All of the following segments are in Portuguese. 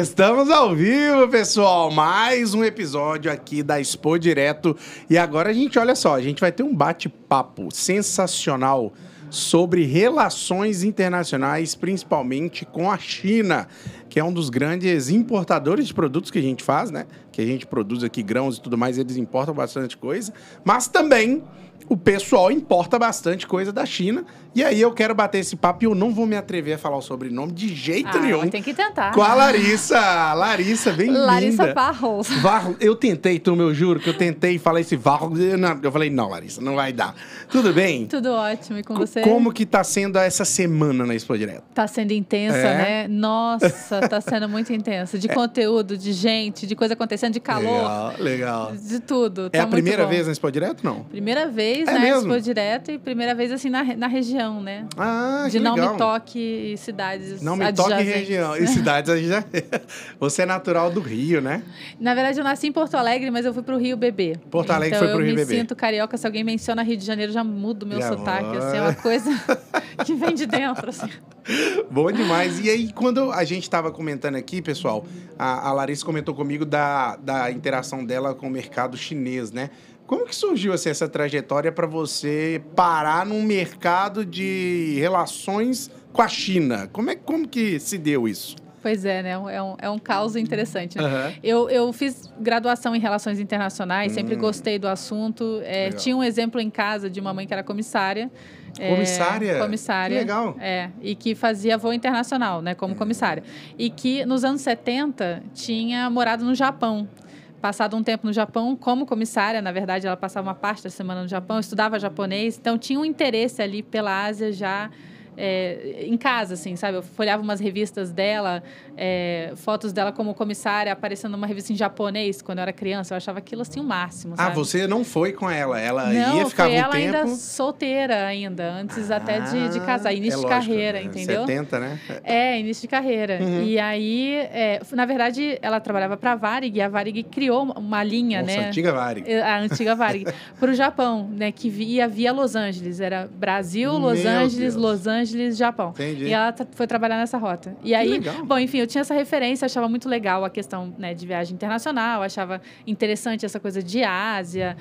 Estamos ao vivo, pessoal. Mais um episódio aqui da Expo Direto. E agora olha só, a gente vai ter um bate-papo sensacional sobre relações internacionais, principalmente com a China, que é um dos grandes importadores de produtos que a gente faz, né? Que a gente produz aqui grãos e tudo mais, eles importam bastante coisa. Mas também o pessoal importa bastante coisa da China. E aí eu quero bater esse papo e eu não vou me atrever a falar o sobrenome de jeito nenhum. Tem que tentar. Com a Larissa. Larissa, bem-vinda. Larissa Barros. Eu tentei, Turma, eu juro que eu tentei falar esse Barros. Eu falei, não, Larissa, não vai dar. Tudo bem? Tudo ótimo. E com você? Como que tá sendo essa semana na Expo Direto? Tá sendo intensa, né? Nossa, tá sendo muito intensa. De conteúdo, de gente, de coisa acontecendo, de calor. Legal. De tudo. É a primeira vez na Expo Direto, não? Primeira vez na Expo Direto e primeira vez, assim, na região, né? Ah, que de não legal. Me toque cidades Não me toque região. E cidades adjacentes. Você é natural do Rio, né? Na verdade, eu nasci em Porto Alegre, mas eu fui pro Rio beber. Porto Alegre foi pro Rio beber. Eu me sinto carioca. Se alguém menciona Rio de Janeiro, já muda o meu sotaque. Assim, é uma coisa que vem de dentro, assim. Bom demais. E aí, quando a gente estava comentando aqui, pessoal, a Larissa comentou comigo da interação dela com o mercado chinês, né? Como que surgiu assim, essa trajetória para você parar num mercado de relações com a China? Como que se deu isso? Pois é, né? É um caos interessante. Né? Uhum. Eu fiz graduação em Relações Internacionais, sempre gostei do assunto. Tinha um exemplo em casa de uma mãe que era comissária. Comissária? Comissária. Que legal. E que fazia voo internacional, né? Como comissária. E que nos anos 70 tinha morado no Japão. Passado um tempo no Japão como comissária, na verdade, ela passava uma parte da semana no Japão, estudava japonês, então tinha um interesse ali pela Ásia já em casa, assim, sabe? Eu folhava umas revistas dela, fotos dela como comissária, aparecendo numa revista em japonês, quando eu era criança, eu achava aquilo, assim, o máximo, sabe? Ah, você não foi com ela, ela não, ia, ficava um tempo... Não, foi ela ainda solteira ainda, antes até de casar, início de carreira, entendeu? 70, né? Início de carreira. Uhum. E aí, na verdade, ela trabalhava para a Varig, e a Varig criou uma linha, Nossa, né? antiga Varig. A antiga Varig, para o Japão, né? Que ia via Los Angeles, era Brasil, Los Angeles, Japão. Entendi. E ela foi trabalhar nessa rota. E aí, bom, enfim, eu tinha essa referência, achava muito legal a questão, né, de viagem internacional, achava interessante essa coisa de Ásia,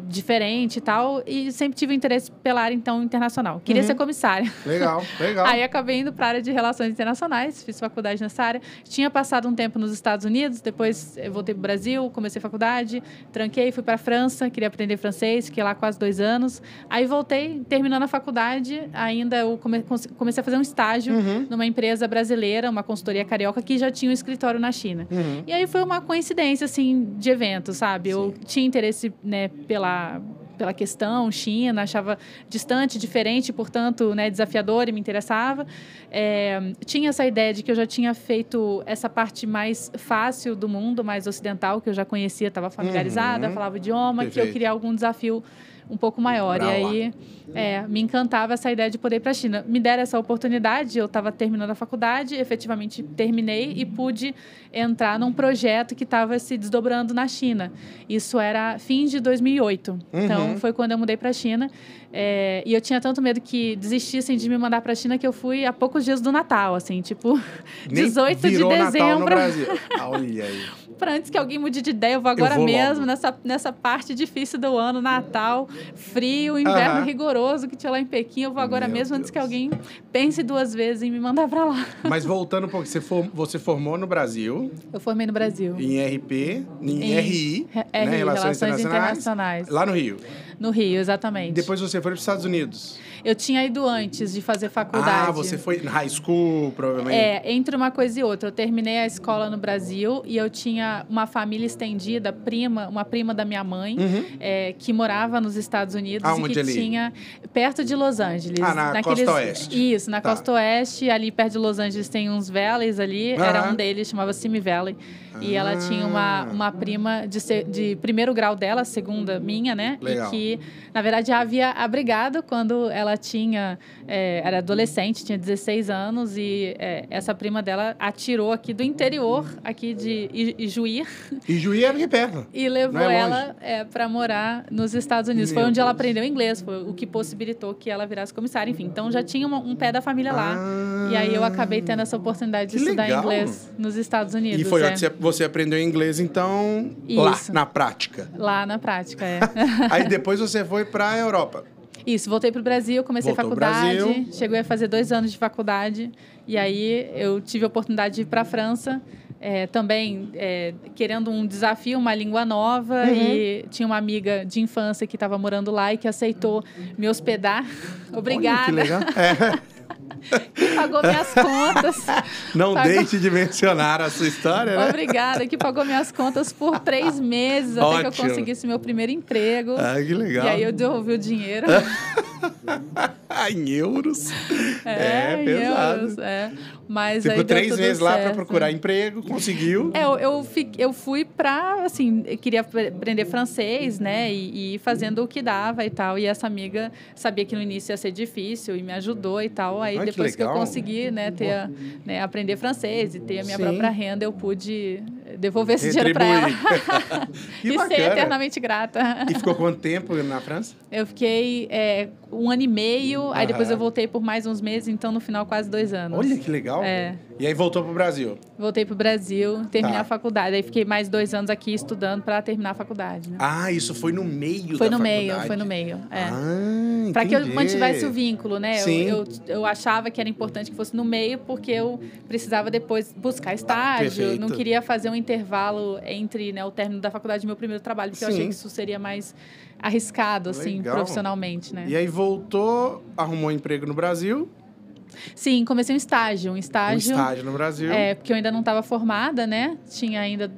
diferente e tal, e sempre tive interesse pela área, então, internacional. Queria ser comissária. Legal. Aí acabei indo para a área de relações internacionais, fiz faculdade nessa área. Tinha passado um tempo nos Estados Unidos, depois eu voltei para o Brasil, comecei faculdade, tranquei, fui para a França, queria aprender francês, fiquei lá quase 2 anos. Aí voltei, terminando a faculdade, ainda eu comecei a fazer um estágio numa empresa brasileira, uma consultoria carioca, que já tinha um escritório na China. E aí foi uma coincidência, assim, de evento, sabe? Eu tinha interesse, né, pela questão China, achava distante, diferente, portanto, né, desafiador, e me interessava. Tinha essa ideia de que eu já tinha feito essa parte mais fácil do mundo, mais ocidental, que eu já conhecia, estava familiarizada, falava o idioma, Perfeito. Que eu queria algum desafio um pouco maior. E aí, me encantava essa ideia de poder ir para a China. Me deram essa oportunidade, eu estava terminando a faculdade, efetivamente terminei e pude entrar num projeto que estava se desdobrando na China. Isso era fim de 2008. Então, foi quando eu mudei para a China. E eu tinha tanto medo que desistissem de me mandar para a China que eu fui há poucos dias do Natal, assim, tipo, 18 de dezembro. Natal no Brasil. Olha aí. Para antes que alguém mude de ideia, eu vou agora mesmo, nessa parte difícil do ano, Natal, frio, inverno rigoroso que tinha lá em Pequim, eu vou agora mesmo antes que alguém pense 2 vezes em me mandar para lá. Mas voltando um pouco, você formou no Brasil? Eu formei no Brasil. Em RP, em RI, né? Relações Internacionais. Lá no Rio? No Rio, exatamente. Depois você foi para os Estados Unidos? Eu tinha ido antes de fazer faculdade. Ah, você foi em high school, provavelmente? Entre uma coisa e outra. Eu terminei a escola no Brasil e eu tinha uma família estendida, uma prima da minha mãe, que morava nos Estados Unidos. Aonde e que ali? Tinha perto de Los Angeles. Na Costa Oeste. Isso, na Costa Oeste. Ali perto de Los Angeles tem uns valleys ali. Era um deles, chamava Simi Valley. E ela tinha uma prima de primeiro grau dela, segunda minha, né? Legal. E que, na verdade, já havia abrigado quando ela ela tinha... era adolescente, tinha 16 anos, e essa prima dela atirou aqui do interior, aqui de Ijuí. Ijuí era aqui perto. E levou ela para morar nos Estados Unidos. Foi onde ela aprendeu inglês, foi o que possibilitou que ela virasse comissária. Enfim, então já tinha um pé da família lá. E aí eu acabei tendo essa oportunidade de estudar inglês nos Estados Unidos. E foi onde você aprendeu inglês, então, Isso. lá, na prática. Lá na prática, Aí depois você foi para a Europa. Isso, voltei para o Brasil, comecei faculdade, cheguei a fazer 2 anos de faculdade, e aí eu tive a oportunidade de ir para a França, também querendo um desafio, uma língua nova, e tinha uma amiga de infância que estava morando lá e que aceitou me hospedar. Obrigada. Olha, que legal. Que pagou minhas contas. Não deixe de mencionar a sua história, né? Obrigada, que pagou minhas contas por 3 meses, até que eu conseguisse meu primeiro emprego. Que legal. E aí eu devolvi o dinheiro. Em euros. Em pesado. euros, Mas ficou aí 3 meses lá para certo. procurar emprego, conseguiu. Eu fui para, assim, eu queria aprender francês, né? E ir fazendo o que dava e tal. E essa amiga sabia que no início ia ser difícil e me ajudou e tal. Aí depois que eu consegui, né, aprender francês e ter a minha própria renda, eu pude devolver esse dinheiro para ela. Que e bacana. ser eternamente grata. E ficou quanto tempo na França? Eu fiquei 1 ano e meio, aí depois eu voltei por mais uns meses, então no final quase 2 anos. Olha que legal. E aí voltou pro Brasil? Voltei pro Brasil, terminei a faculdade. Aí fiquei mais 2 anos aqui estudando para terminar a faculdade. Né? Isso foi no meio da faculdade? Foi no meio. Para que eu mantivesse o vínculo, né? Sim. Eu achava que era importante que fosse no meio, porque eu precisava depois buscar estágio. Perfeito. Não queria fazer um intervalo entre o término da faculdade e meu primeiro trabalho, porque eu achei que isso seria mais arriscado, assim, profissionalmente, né? E aí voltou, arrumou um emprego no Brasil? Sim, comecei um estágio. Um estágio no Brasil. Porque eu ainda não estava formada, né? Tinha ainda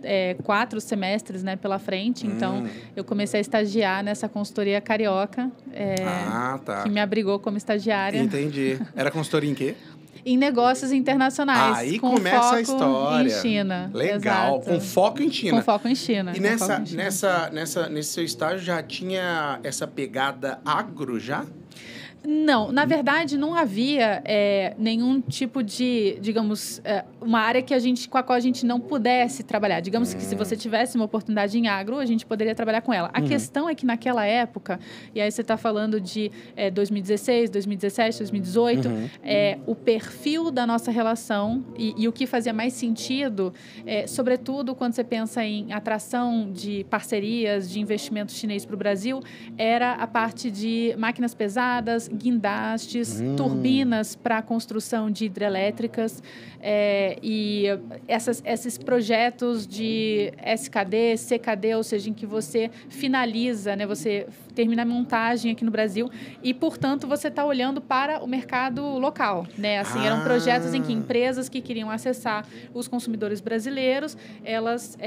4 semestres, né, pela frente. Então, eu comecei a estagiar nessa consultoria carioca, que me abrigou como estagiária. Entendi. Era consultoria em quê? Em negócios internacionais. Aí com começa foco a história. Em China. Legal. Exato. Com foco em China. Com foco em China. E nesse seu estágio já tinha essa pegada agro já? Não, na verdade não havia nenhum tipo de, digamos, uma área com a qual a gente não pudesse trabalhar. Digamos que se você tivesse uma oportunidade em agro, a gente poderia trabalhar com ela. A questão é que naquela época, e aí você está falando de 2016, 2017, 2018, o perfil da nossa relação e o que fazia mais sentido, sobretudo quando você pensa em atração de parcerias, de investimento chinês para o Brasil, era a parte de máquinas pesadas, guindastes, turbinas para a construção de hidrelétricas e esses projetos de SKD, CKD, ou seja, em que você finaliza, né, você termina a montagem aqui no Brasil e, portanto, você está olhando para o mercado local, né? Assim, eram projetos em que empresas que queriam acessar os consumidores brasileiros, elas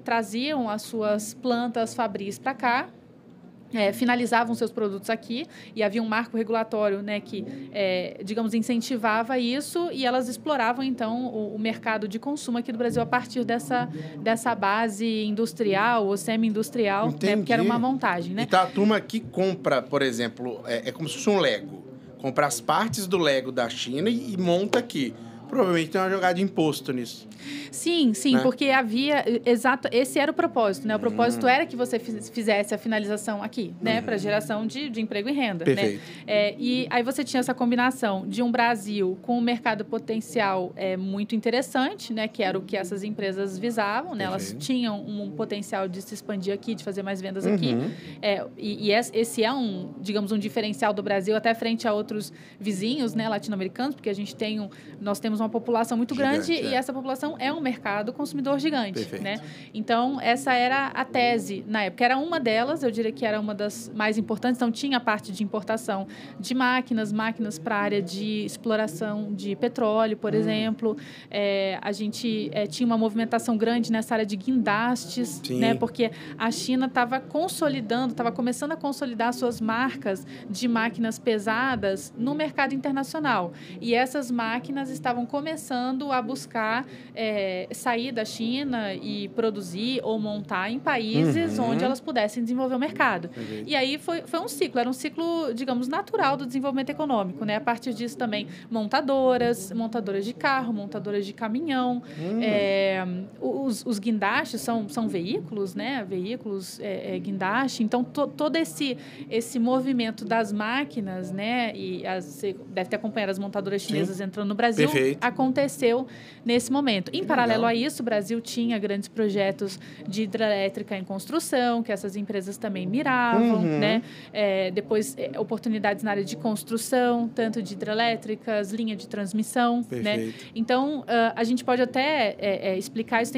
traziam as suas plantas fabris para cá, finalizavam seus produtos aqui e havia um marco regulatório, né, que, digamos, incentivava isso e elas exploravam, então, o mercado de consumo aqui do Brasil a partir dessa base industrial ou semi-industrial, né, porque era uma montagem, né? Então, a turma que compra, por exemplo, é como se fosse um Lego. Compra as partes do Lego da China e monta aqui. Provavelmente tem uma jogada de imposto nisso. Sim, né? Porque havia... Exato, esse era o propósito, né? O propósito era que você fizesse a finalização aqui, né? Para geração de emprego e renda, perfeito, né? E aí você tinha essa combinação de um Brasil com um mercado potencial muito interessante, né? Que era o que essas empresas visavam, né? Elas tinham um potencial de se expandir aqui, de fazer mais vendas aqui. Esse é digamos, um diferencial do Brasil até frente a outros vizinhos, né? Latino-americanos, porque nós temos uma população muito grande e essa população é um mercado consumidor gigante, né? Então, essa era a tese na época. Era uma delas, eu diria que era uma das mais importantes. Então, tinha a parte de importação de máquinas para a área de exploração de petróleo, por exemplo. A gente tinha uma movimentação grande nessa área de guindastes, né? Porque a China estava começando a consolidar suas marcas de máquinas pesadas no mercado internacional. E essas máquinas estavam começando a buscar sair da China e produzir ou montar em países onde elas pudessem desenvolver o mercado. E aí foi um ciclo, era um ciclo, digamos, natural do desenvolvimento econômico, né? A partir disso também montadoras de carro, montadoras de caminhão, os guindastes são veículos, né? Veículos, guindaste. Então, todo esse movimento das máquinas, né? E você deve ter acompanhado as montadoras chinesas entrando no Brasil. Perfeito. Aconteceu nesse momento. Em paralelo a isso, o Brasil tinha grandes projetos de hidrelétrica em construção, que essas empresas também miravam, né? Depois, oportunidades na área de construção, tanto de hidrelétricas, linha de transmissão, né? Então, a gente pode até explicar isso.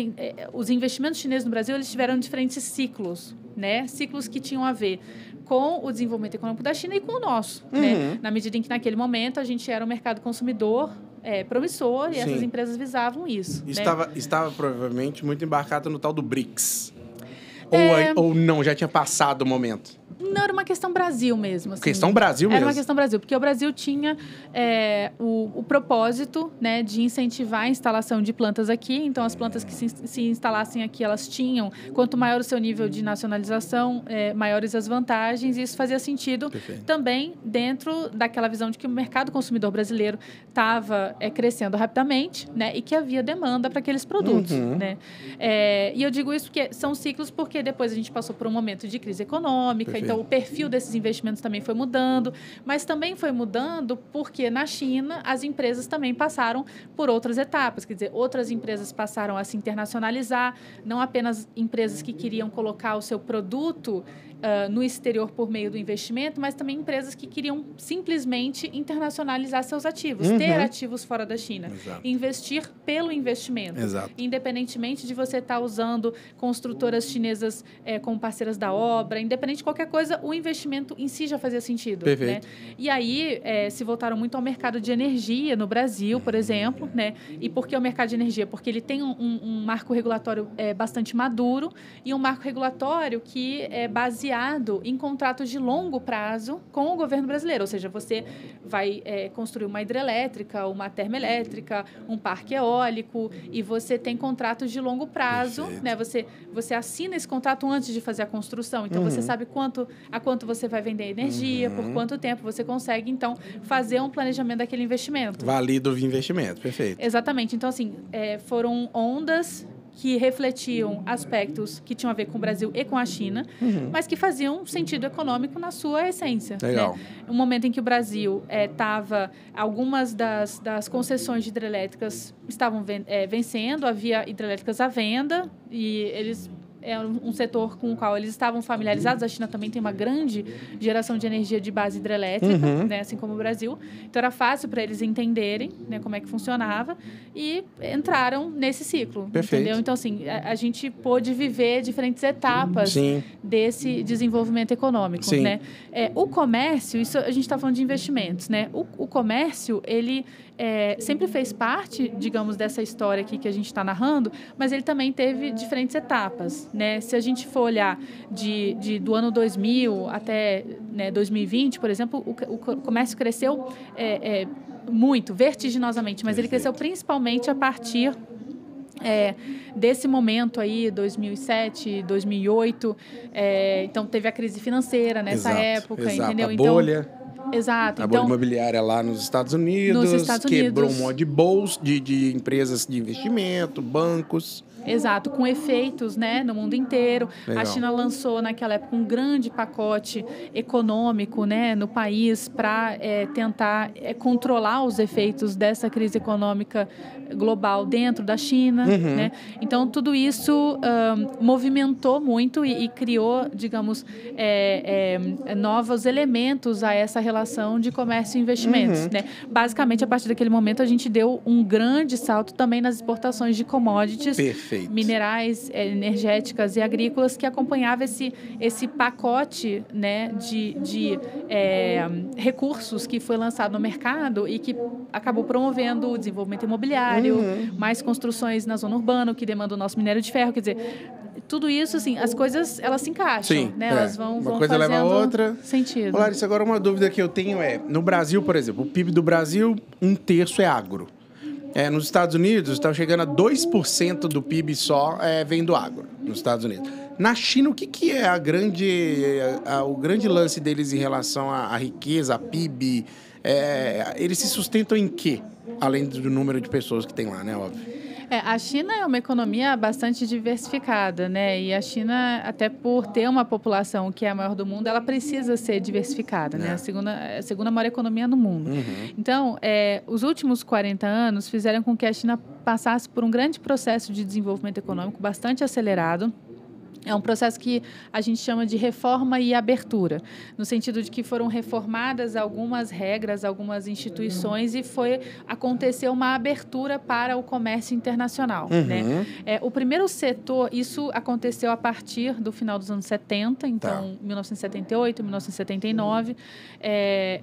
Os investimentos chineses no Brasil, eles tiveram diferentes ciclos, né? Ciclos que tinham a ver com o desenvolvimento econômico da China e com o nosso, né? Na medida em que, naquele momento, a gente era um mercado consumidor promissor e essas empresas visavam isso. Estava provavelmente muito embarcado no tal do BRICS. Ou não, já tinha passado o momento? Não, era uma questão Brasil mesmo. Assim. Questão Brasil mesmo? Era uma questão Brasil, porque o Brasil tinha o propósito, né, de incentivar a instalação de plantas aqui. Então, as plantas que se instalassem aqui, elas tinham, quanto maior o seu nível de nacionalização, maiores as vantagens. E isso fazia sentido também dentro daquela visão de que o mercado consumidor brasileiro estava crescendo rapidamente, né, e que havia demanda para aqueles produtos. Né? E eu digo isso porque são ciclos, porque depois a gente passou por um momento de crise econômica. Então, o perfil desses investimentos também foi mudando, mas também foi mudando porque na China as empresas também passaram por outras etapas, quer dizer, outras empresas passaram a se internacionalizar, não apenas empresas que queriam colocar o seu produto no exterior por meio do investimento, mas também empresas que queriam simplesmente internacionalizar seus ativos, ter ativos fora da China, investir pelo investimento, independentemente de você estar usando construtoras chinesas como parceiras da obra, independente de qualquer coisa, o investimento em si já fazia sentido. Né? E aí se voltaram muito ao mercado de energia no Brasil, por exemplo, né? E por que o mercado de energia? Porque ele tem um marco regulatório bastante maduro e um marco regulatório que é baseado em contratos de longo prazo com o governo brasileiro. Ou seja, você vai construir uma hidrelétrica, uma termoelétrica, um parque eólico, e você tem contratos de longo prazo. Né? Você assina esse contrato antes de fazer a construção. Então, você sabe a quanto você vai vender energia, por quanto tempo você consegue, então, fazer um planejamento daquele investimento. Válido o investimento, perfeito. Exatamente. Então, assim, foram ondas que refletiam aspectos que tinham a ver com o Brasil e com a China, mas que faziam sentido econômico na sua essência. Legal. Né? Um momento em que o Brasil algumas das concessões de hidrelétricas estavam vencendo, havia hidrelétricas à venda e eles... É um setor com o qual eles estavam familiarizados. A China também tem uma grande geração de energia de base hidrelétrica, né, assim como o Brasil. Então, era fácil para eles entenderem, né, como é que funcionava e entraram nesse ciclo. Perfeito. Entendeu? Então, assim, a gente pôde viver diferentes etapas desse desenvolvimento econômico. Né? O comércio, isso a gente está falando de investimentos, né? O comércio, ele sempre fez parte, digamos, dessa história aqui que a gente está narrando, mas ele também teve diferentes etapas. Né? Se a gente for olhar do ano 2000 até 2020, por exemplo, o comércio cresceu muito, vertiginosamente, mas ele cresceu principalmente a partir desse momento aí, 2007, 2008. Então, teve a crise financeira nessa época, entendeu? A bolha. Exato. A bolha imobiliária lá nos Estados Unidos. Quebrou um monte de bolsa de empresas de investimento, bancos. Exato, com efeitos, né, no mundo inteiro. Legal. A China lançou naquela época um grande pacote econômico, né, no país para tentar controlar os efeitos dessa crise econômica global dentro da China. Né? Então, tudo isso movimentou muito e criou, digamos, novos elementos a essa relação de comércio e investimentos. Né? Basicamente, a partir daquele momento, a gente deu um grande salto também nas exportações de commodities. Perfeito. Minerais, energéticas e agrícolas que acompanhava esse pacote, né, de recursos que foi lançado no mercado e que acabou promovendo o desenvolvimento imobiliário, mais construções na zona urbana, que demanda o nosso minério de ferro. Quer dizer, tudo isso, assim, as coisas, elas se encaixam, né? Elas vão uma coisa fazendo leva a outra. Sentido. Larissa, agora uma dúvida que eu tenho no Brasil, por exemplo, o PIB do Brasil, 1/3 é agro. Nos Estados Unidos, estão chegando a 2% do PIB só vem do agro, nos Estados Unidos. Na China, o que é o grande lance deles em relação à riqueza, à PIB? Eles se sustentam em quê? Além do número de pessoas que tem lá, né? Óbvio. A China é uma economia bastante diversificada, né? E a China, até por ter uma população que é a maior do mundo, ela precisa ser diversificada, né? A segunda maior economia no mundo. Então, os últimos 40 anos fizeram com que a China passasse por um grande processo de desenvolvimento econômico bastante acelerado. É um processo que a gente chama de reforma e abertura, no sentido de que foram reformadas algumas regras, algumas instituições e aconteceu uma abertura para o comércio internacional. Né? O primeiro setor, isso aconteceu a partir do final dos anos 70, então 1978, 1979,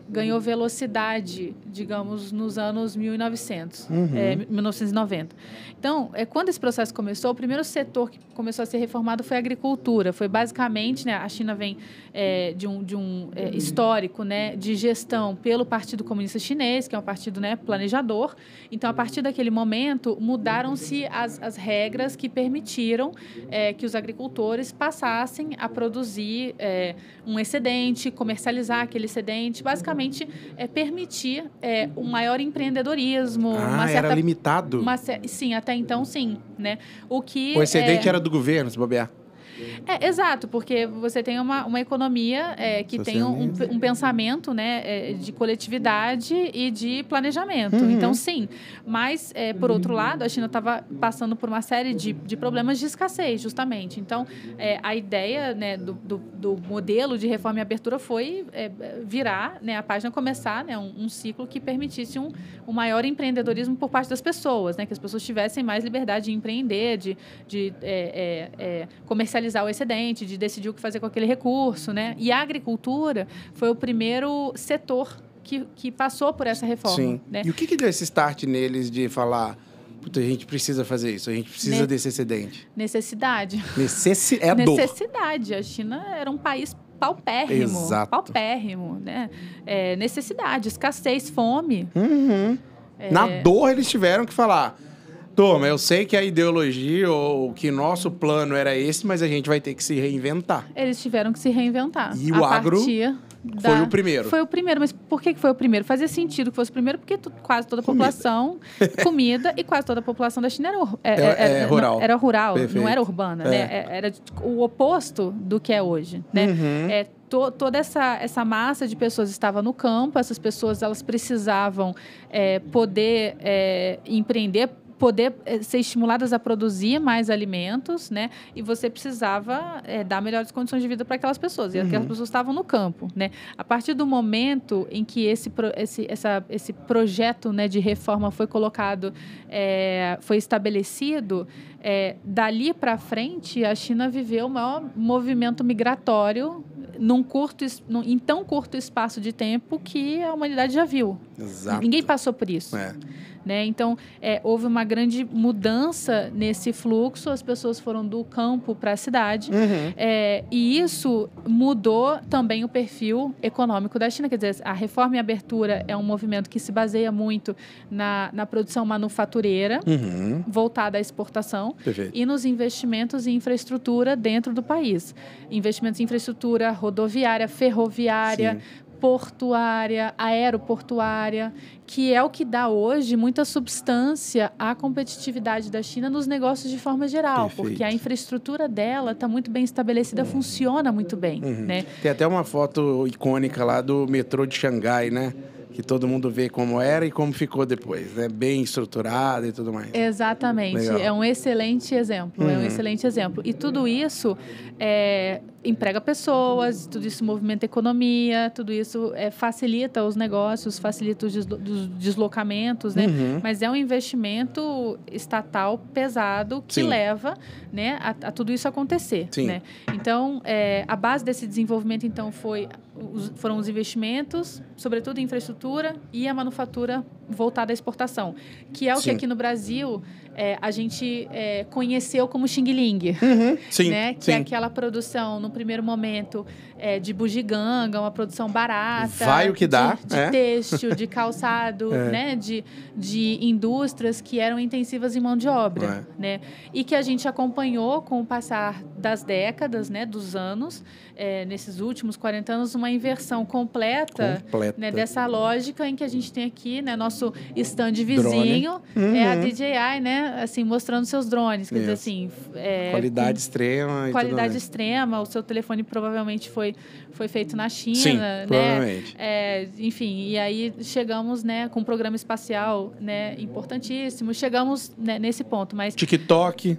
ganhou velocidade, digamos, nos anos 1900, 1990. Então, quando esse processo começou, o primeiro setor que começou a ser reformado foi a agricultura. Foi basicamente, né, a China vem de um histórico, né, de gestão pelo Partido Comunista Chinês, que é um partido, né, planejador. Então, a partir daquele momento, mudaram-se as regras que permitiram que os agricultores passassem a produzir um excedente, comercializar aquele excedente, basicamente permitir um maior empreendedorismo. Era limitado? Sim, até então sim. Né? O excedente era do governo, se bobear. Exato, porque você tem uma economia que tem um pensamento, né, de coletividade e de planejamento. Então, sim. Mas, por outro lado, a China estava passando por uma série de problemas de escassez, justamente. Então, a ideia, né, do modelo de reforma e abertura foi virar, né, a página, começar, né, um ciclo que permitisse um maior empreendedorismo por parte das pessoas, né, que as pessoas tivessem mais liberdade de empreender, de comercializar o excedente, de decidir o que fazer com aquele recurso, né? E a agricultura foi o primeiro setor que passou por essa reforma. Sim. Né? E o que deu esse start neles de falar, puta, a gente precisa fazer isso, a gente precisa desse excedente? Necessidade. É a dor. Necessidade. A China era um país paupérrimo. Exato. Paupérrimo, né? Necessidade, escassez, fome. Na dor, eles tiveram que falar... Toma, eu sei que a ideologia ou que nosso plano era esse, mas a gente vai ter que se reinventar. Eles tiveram que se reinventar. E o agro foi o primeiro. Foi o primeiro, mas por que foi o primeiro? Fazia sentido que fosse o primeiro, porque quase toda a população... Comida, e quase toda a população da China era rural. Era rural, Perfeito. não era urbana, né? Era o oposto do que é hoje, né? Toda essa massa de pessoas estava no campo, essas pessoas elas precisavam poder empreender, poder ser estimuladas a produzir mais alimentos, né? E você precisava dar melhores condições de vida para aquelas pessoas. E aquelas pessoas estavam no campo, né? A partir do momento em que esse projeto, né, de reforma foi colocado, foi estabelecido, dali para frente, a China viveu o maior movimento migratório em tão curto espaço de tempo que a humanidade já viu. Exato. Ninguém passou por isso. Né? Então, houve uma grande mudança nesse fluxo, as pessoas foram do campo para a cidade, e isso mudou também o perfil econômico da China. Quer dizer, a reforma e abertura é um movimento que se baseia muito na produção manufatureira, voltada à exportação, e nos investimentos em infraestrutura dentro do país. Investimentos em infraestrutura rodoviária, ferroviária, portuária, aeroportuária, que é o que dá hoje muita substância à competitividade da China nos negócios de forma geral, porque a infraestrutura dela está muito bem estabelecida, funciona muito bem. Né? Tem até uma foto icônica lá do metrô de Xangai, né? Que todo mundo vê como era e como ficou depois, né? Bem estruturado e tudo mais. Exatamente. Legal. É um excelente exemplo. É um excelente exemplo. E tudo isso emprega pessoas, tudo isso movimenta a economia, tudo isso facilita os negócios, facilita os deslocamentos, né? Mas é um investimento estatal pesado que leva, né, a tudo isso acontecer. Né? Então, a base desse desenvolvimento, então, foram os investimentos, sobretudo em infraestrutura e a manufatura voltada à exportação, que é o Sim. que aqui no Brasil a gente conheceu como Xing Ling, Sim, né? Que sim. é aquela produção, no primeiro momento, de bugiganga, uma produção barata. Vai o que dá, de têxtil, de calçado, né? De indústrias que eram intensivas em mão de obra, né? E que a gente acompanhou com o passar das décadas, né? Dos anos, nesses últimos 40 anos, uma inversão completa. Né, dessa lógica em que a gente tem aqui, né, nosso stand vizinho, a DJI, né, assim, mostrando seus drones, quer dizer assim... qualidade extrema. Qualidade extrema, o seu telefone provavelmente foi feito na China, Sim, né? provavelmente. Enfim, e aí chegamos, né, com um programa espacial, né, importantíssimo, chegamos, né, nesse ponto, mas... TikTok...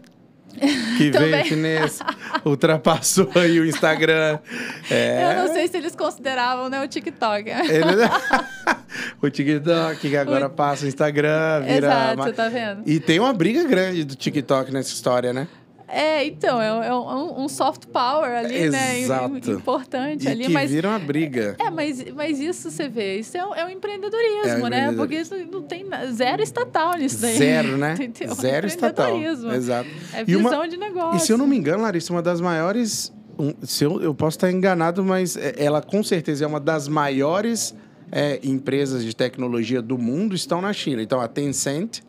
que veio chinês, ultrapassou aí o Instagram. Eu não sei se eles consideravam, né, o TikTok. O TikTok, que agora passa o Instagram, vira... Exato, você tá vendo? E tem uma briga grande do TikTok nessa história, né? Então, é um soft power ali, Exato. né? Importante e ali. que vira uma briga. Mas isso você vê, isso é um empreendedorismo, né? Porque isso não tem zero estatal nisso daí. Zero, né? Entendeu? Zero estatal. Exato. É visão de negócio. E se eu não me engano, Larissa, uma das maiores... eu posso estar enganado, mas ela com certeza é uma das maiores empresas de tecnologia do mundo, estão na China. Então, a Tencent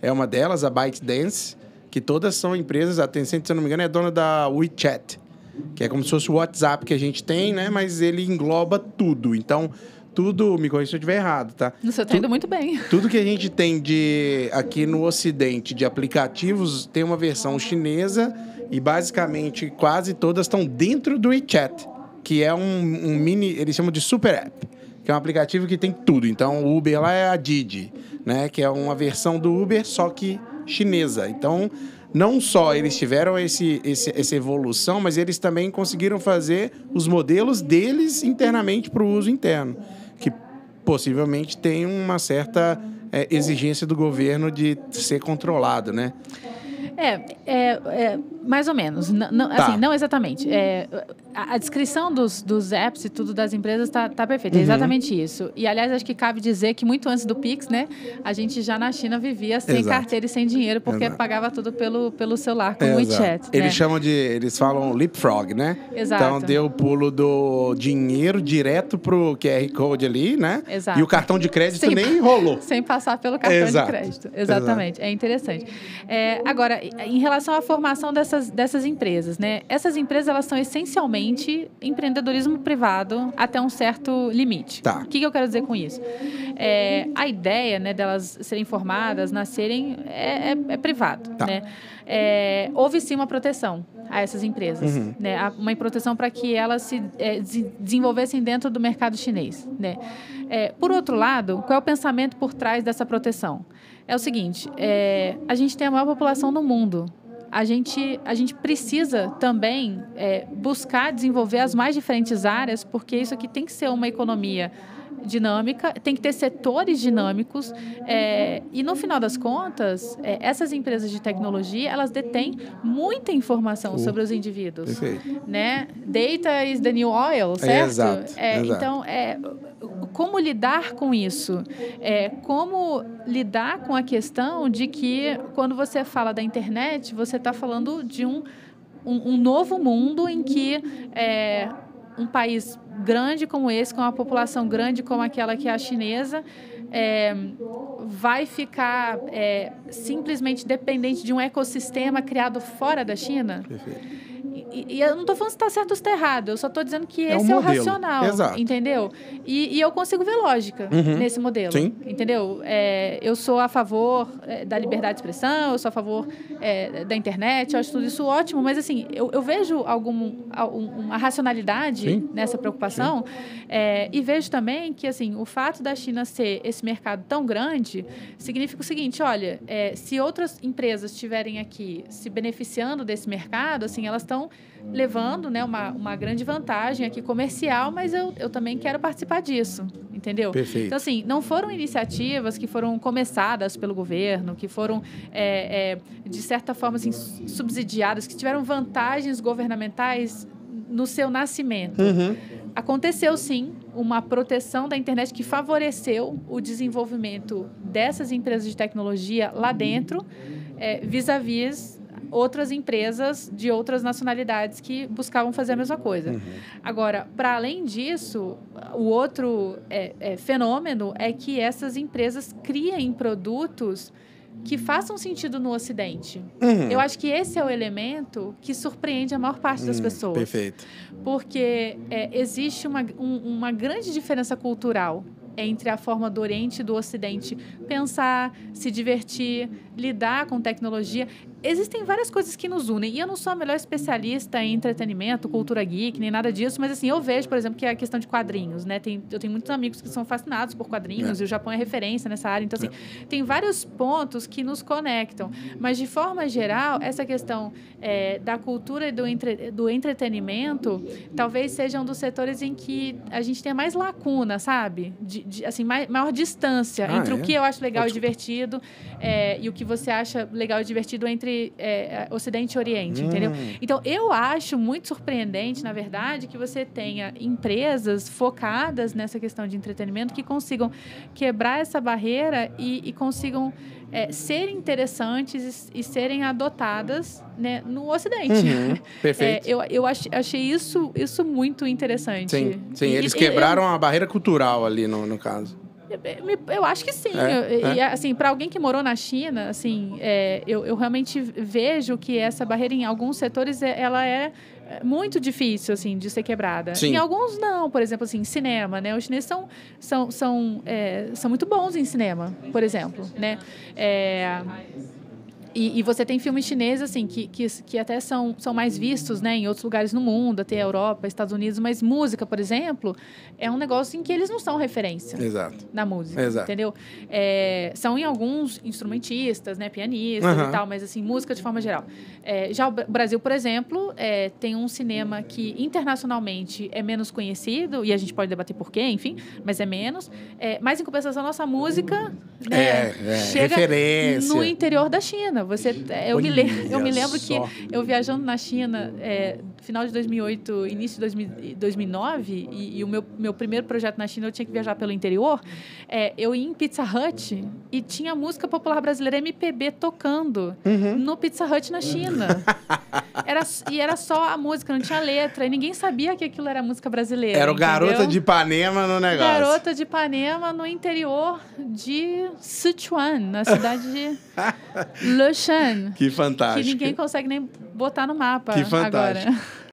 é uma delas, a ByteDance, que todas são empresas. A Tencent, se eu não me engano, é dona da WeChat, que é como se fosse o WhatsApp que a gente tem, né? Mas ele engloba tudo. Então, tudo... Me corrija se eu estiver errado, tá? Você tá indo muito bem. Tudo que a gente tem aqui no Ocidente de aplicativos tem uma versão chinesa e, basicamente, quase todas estão dentro do WeChat, que é um mini... Eles chamam de Super App, que é um aplicativo que tem tudo. Então, o Uber lá é a Didi, né? Que é uma versão do Uber, só que chinesa. Então, não só eles tiveram essa evolução, mas eles também conseguiram fazer os modelos deles internamente para o uso interno, que possivelmente tem uma certa exigência do governo de ser controlado, né? Mais ou menos. Não, Tá. Assim, não exatamente. A descrição dos apps e tudo das empresas tá perfeita. É exatamente isso. E, aliás, acho que cabe dizer que muito antes do Pix, né? A gente já na China vivia sem carteira e sem dinheiro, porque pagava tudo pelo celular, com o WeChat. Eles falam leapfrog, né? Exato. Então, deu o pulo do dinheiro direto pro QR Code ali, né? Exato. E o cartão de crédito nem rolou. Sem passar pelo cartão de crédito. Exatamente. É interessante. Agora, em relação à formação dessas empresas, né? Essas empresas, elas são essencialmente empreendedorismo privado até um certo limite. Tá. O que eu quero dizer com isso? A ideia, né, delas serem formadas, nascerem, é privado, tá. né? Houve sim uma proteção a essas empresas, né? Uma proteção para que elas se desenvolvessem dentro do mercado chinês, né? Por outro lado, qual é o pensamento por trás dessa proteção? É o seguinte, a gente tem a maior população do mundo. A gente precisa também buscar desenvolver as mais diferentes áreas, porque isso aqui tem que ser uma economia dinâmica, tem que ter setores dinâmicos e, no final das contas, essas empresas de tecnologia, elas detêm muita informação sobre os indivíduos. Perfeito. Né? Data is the new oil, certo? Exato. Então, como lidar com isso? Como lidar com a questão de que, quando você fala da internet, você está falando de um novo mundo em que um país grande como esse, com uma população grande como aquela que é a chinesa, vai ficar simplesmente dependente de um ecossistema criado fora da China? Perfeito. E eu não estou falando se está certo ou se está errado, eu só estou dizendo que esse é o modelo. racional, Exato. Entendeu? E eu consigo ver lógica nesse modelo, Sim. Entendeu? Eu sou a favor da liberdade de expressão, eu sou a favor da internet, eu acho tudo isso ótimo, mas assim, eu vejo uma racionalidade Sim. nessa preocupação e vejo também que assim, o fato da China ser esse mercado tão grande significa o seguinte, olha, se outras empresas estiverem aqui se beneficiando desse mercado, assim, elas estão levando, né, uma grande vantagem aqui comercial, mas eu também quero participar disso, entendeu? Perfeito. Então, assim, não foram iniciativas que foram começadas pelo governo, que foram, de certa forma, assim, subsidiadas, que tiveram vantagens governamentais no seu nascimento. Aconteceu, sim, uma proteção da internet que favoreceu o desenvolvimento dessas empresas de tecnologia lá dentro, vis-à-vis outras empresas de outras nacionalidades que buscavam fazer a mesma coisa. Agora, para além disso, o outro fenômeno é que essas empresas criem produtos que façam sentido no Ocidente. Eu acho que esse é o elemento que surpreende a maior parte das pessoas. Perfeito. Porque existe uma grande diferença cultural entre a forma do Oriente e do Ocidente pensar, se divertir, lidar com tecnologia. Existem várias coisas que nos unem. E eu não sou a melhor especialista em entretenimento, cultura geek, nem nada disso, mas assim, eu vejo, por exemplo, que é a questão de quadrinhos, né? Eu tenho muitos amigos que são fascinados por quadrinhos, e o Japão é referência nessa área. Então, assim, tem vários pontos que nos conectam. Mas, de forma geral, essa questão da cultura e do entretenimento talvez seja um dos setores em que a gente tem mais lacuna, sabe? Assim, maior distância entre o que eu acho legal e divertido e o que você acha legal e divertido entre Ocidente e Oriente, entendeu? Então, eu acho muito surpreendente, na verdade, que você tenha empresas focadas nessa questão de entretenimento que consigam quebrar essa barreira e consigam ser interessantes e serem adotadas, né, no Ocidente. Perfeito. Eu achei isso muito interessante. Sim, eles quebraram a barreira cultural ali, no caso. Eu acho que sim. E assim, para alguém que morou na China, assim, eu realmente vejo que essa barreira em alguns setores ela é muito difícil, assim, de ser quebrada. Sim. Em alguns não, por exemplo, assim, cinema, né? Os chineses são muito bons em cinema, por exemplo, né? E você tem filmes chineses, assim, que até são mais vistos, né, em outros lugares no mundo, até a Europa, Estados Unidos, mas música, por exemplo, é um negócio em que eles não são referência. Exato. Na música, Exato. entendeu? São em alguns instrumentistas, né, pianistas e tal, mas, assim, música de forma geral. Já o Brasil, por exemplo, tem um cinema que internacionalmente é menos conhecido, e a gente pode debater por quê, enfim, mas é menos. Mas, em compensação, a nossa música chega referência no interior da China. Eu me lembro que eu viajando na China, final de 2008, início de 2009, e o meu primeiro projeto na China, eu tinha que viajar pelo interior, eu ia em Pizza Hut e tinha música popular brasileira MPB tocando no Pizza Hut na China. Era só a música, não tinha letra, e ninguém sabia que aquilo era música brasileira. Era o Garota de Ipanema no negócio. Garota de Ipanema no interior de Sichuan, na cidade de Leshan. Que fantástico. Que ninguém consegue nem botar no mapa que fantástico. agora.